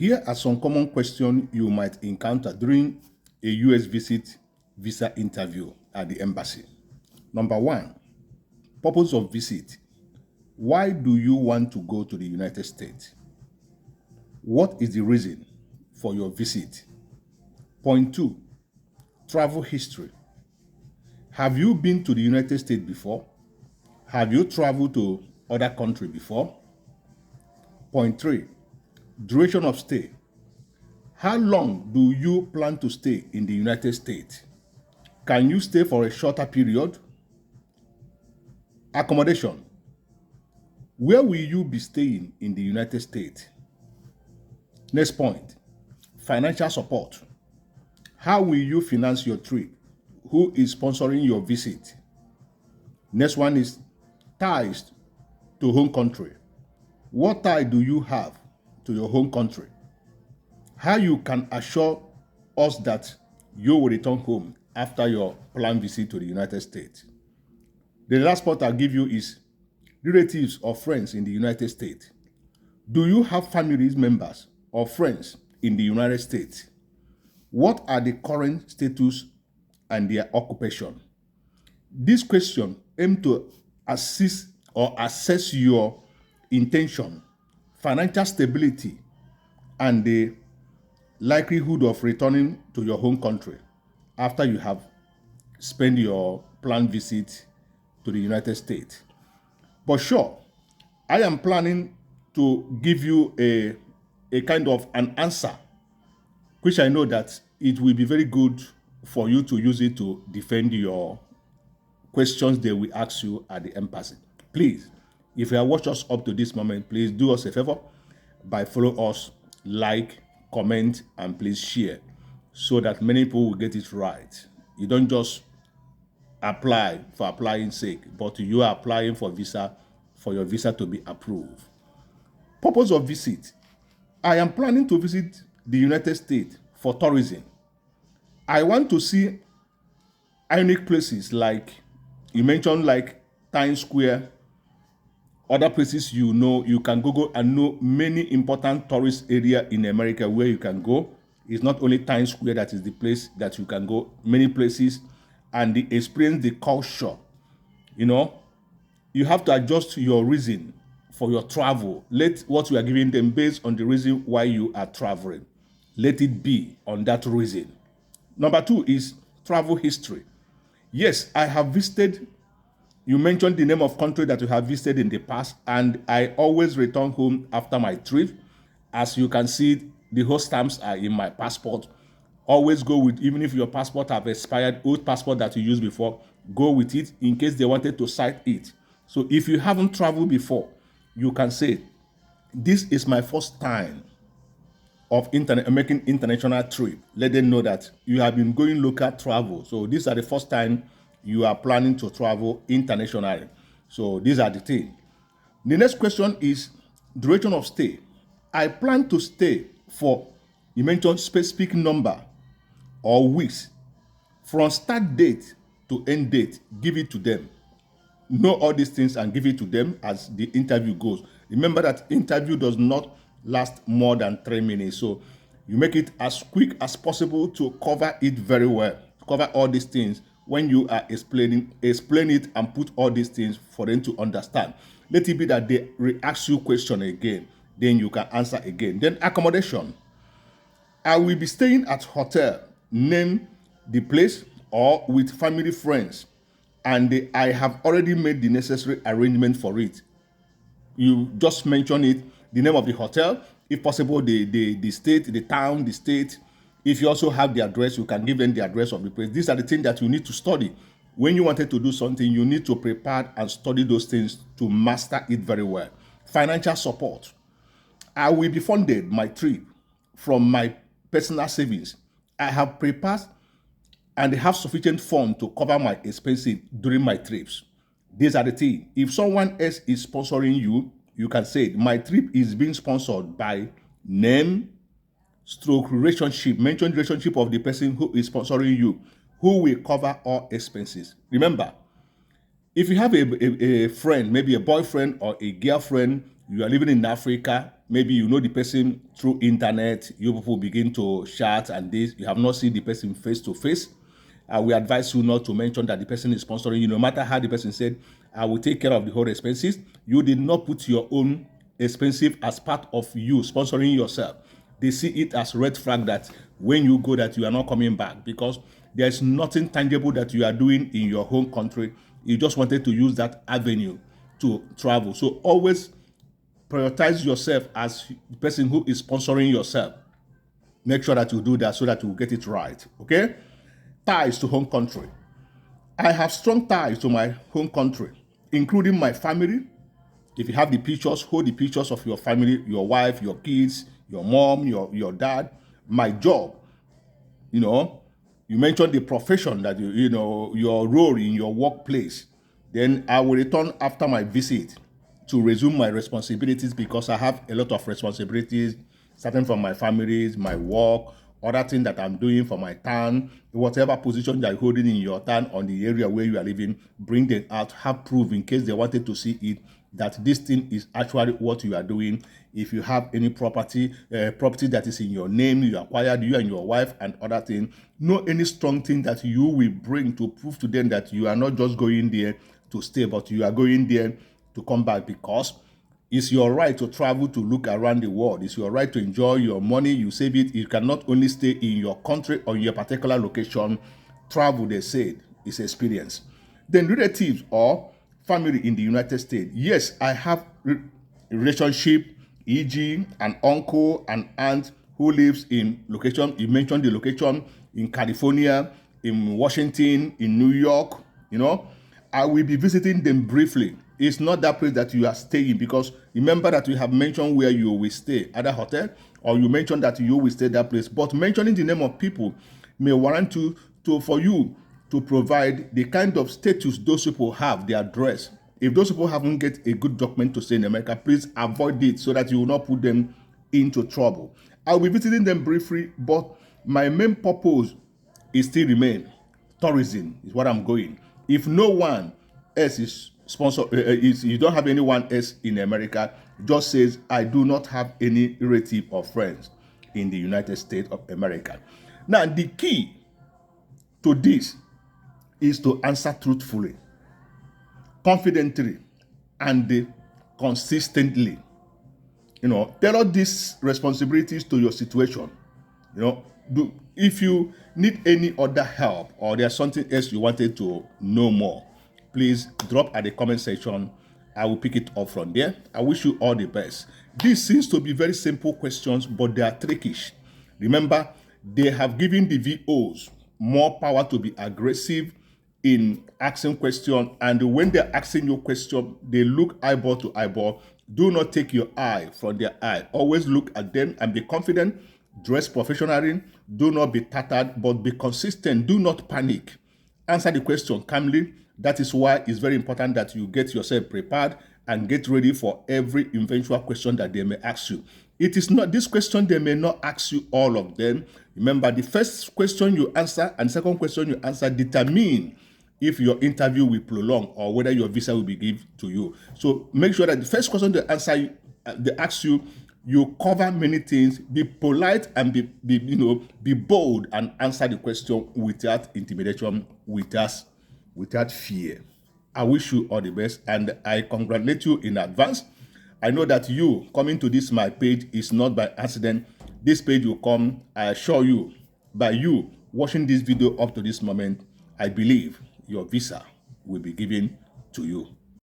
Here are some common questions you might encounter during a US visa interview at the embassy. Number one, purpose of visit. Why do you want to go to the United States? What is the reason for your visit? Point two, travel history. Have you been to the United States before? Have you traveled to other country before? Point three, duration of stay. How long do you plan to stay in the United States? Can you stay for a shorter period? Accommodation. Where will you be staying in the United States? Next point, financial support. How will you finance your trip? Who is sponsoring your visit? Next one is ties to home country. What tie do you have to your home country? How you can assure us that you will return home after your planned visit to the United States. The last part I'll give you is relatives or friends in the United States. Do you have family members or friends in the United States? What are the current status and their occupation? This question aim to assist or assess your intention, financial stability, and the likelihood of returning to your home country after you have spent your planned visit to the United States. But sure, I am planning to give you a kind of an answer, which I know that it will be very good for you to use it to defend your questions they will ask you at the embassy. Please, if you have watched us up to this moment, please do us a favor by follow us, like, comment, and please share so that many people will get it right. You don't just apply for applying sake, but you are applying for your visa to be approved. Purpose of visit. I am planning to visit the United States for tourism. I want to see unique places like you mentioned, like Times Square, other places you can go and know many important tourist area in America where you can go. It's not only Times Square that is the place that you can go, many places, and experience the culture. You have to adjust your reason for your travel. Let what you are giving them based on the reason why you are traveling. Let it be on that reason. Number two is travel history. Yes, I have visited. You mentioned the name of country that you have visited in the past, and I always return home after my trip. As you can see, the host stamps are in my passport. Always go with, even if your passport have expired, old passport that you used before, go with it in case they wanted to cite it. So if you haven't traveled before, you can say, this is my first time of making international trip. Let them know that you have been going local travel. So these are the first time you are planning to travel internationally. So these are the things. The next question is duration of stay. I plan to stay for, you mentioned specific number or weeks. From start date to end date, give it to them. Know all these things and give it to them as the interview goes. Remember that interview does not last more than 3 minutes. So you make it as quick as possible to cover it very well. Cover all these things when you are explain it and put all these things for them to understand. Let it be that they ask you question again, then you can answer again. Then accommodation. I will be staying at hotel, name the place, or with family friends, and I have already made the necessary arrangement for it. You just mention it, the name of the hotel, if possible, the state, the town, the state. If you also have the address, you can give them the address of the place. These are the things that you need to study. When you wanted to do something, you need to prepare and study those things to master it very well. Financial support. I will be funded my trip from my personal savings. I have prepared and have sufficient funds to cover my expenses during my trips. These are the things. If someone else is sponsoring you, you can say, my trip is being sponsored by name, stroke relationship. Mention the relationship of the person who is sponsoring you, who will cover all expenses. Remember, if you have a friend, maybe a boyfriend or a girlfriend, you are living in Africa, maybe you know the person through internet, you people begin to chat and this, you have not seen the person face to face. We advise you not to mention that the person is sponsoring you, no matter how the person said, I will take care of the whole expenses. You did not put your own expenses as part of you sponsoring yourself. They see it as red flag that when you go that you are not coming back, because there's nothing tangible that you are doing in your home country. You just wanted to use that avenue to travel. So always prioritize yourself as the person who is sponsoring yourself. Make sure that you do that so that you get it right. Okay? Ties to home country. I have strong ties to my home country, including my family. If you have the pictures, hold the pictures of your family, your wife, your kids, your mom, your dad. My job, you mentioned the profession that your role in your workplace. Then I will return after my visit to resume my responsibilities, because I have a lot of responsibilities starting from my families, my work, other things that I'm doing for my town, whatever position you're holding in your town on the area where you are living, bring them out, have proof in case they wanted to see it, that this thing is actually what you are doing. If you have any property that is in your name, you acquired, you and your wife and other things, know any strong thing that you will bring to prove to them that you are not just going there to stay, but you are going there to come back, because it's your right to travel, to look around the world. It's your right to enjoy your money. You save it. You cannot only stay in your country or your particular location. Travel, they said, is experience. Then relatives or family in the United States. Yes, I have relationship, e.g., an uncle, an aunt who lives in location. You mentioned the location in California, in Washington, in New York. I will be visiting them briefly. It's not that place that you are staying, because remember that we have mentioned where you will stay, at a hotel, or you mentioned that you will stay that place. But mentioning the name of people may warrant for you to provide the kind of status those people have, their address. If those people haven't get a good document to stay in America, please avoid it so that you will not put them into trouble. I'll be visiting them briefly, but my main purpose is still remain. Tourism is what I'm going. If no one else is sponsor, you don't have anyone else in America, just says, I do not have any relative or friends in the United States of America. Now, the key to this is to answer truthfully, confidently, and consistently. Tell all these responsibilities to your situation. If you need any other help, or there's something else you wanted to know more, please drop at the comment section. I will pick it up from there. I wish you all the best. This seems to be very simple questions, but they are trickish. Remember, they have given the VOs more power to be aggressive in asking questions, and when they're asking you question, they look eyeball to eyeball. Do not take your eye from their eye. Always look at them and be confident. Dress professionally. Do not be tattered, but be consistent. Do not panic. Answer the question calmly. That is why it's very important that you get yourself prepared and get ready for every eventual question that they may ask you. It is not this question, they may not ask you all of them. Remember, the first question you answer and second question you answer determine if your interview will prolong or whether your visa will be given to you. So make sure that the first question they answer, they ask you, you cover many things. Be polite and be bold and answer the question without intimidation, without fear. I wish you all the best, and I congratulate you in advance. I know that you coming to this my page is not by accident. This page will come, I assure you, by you watching this video up to this moment, I believe your visa will be given to you.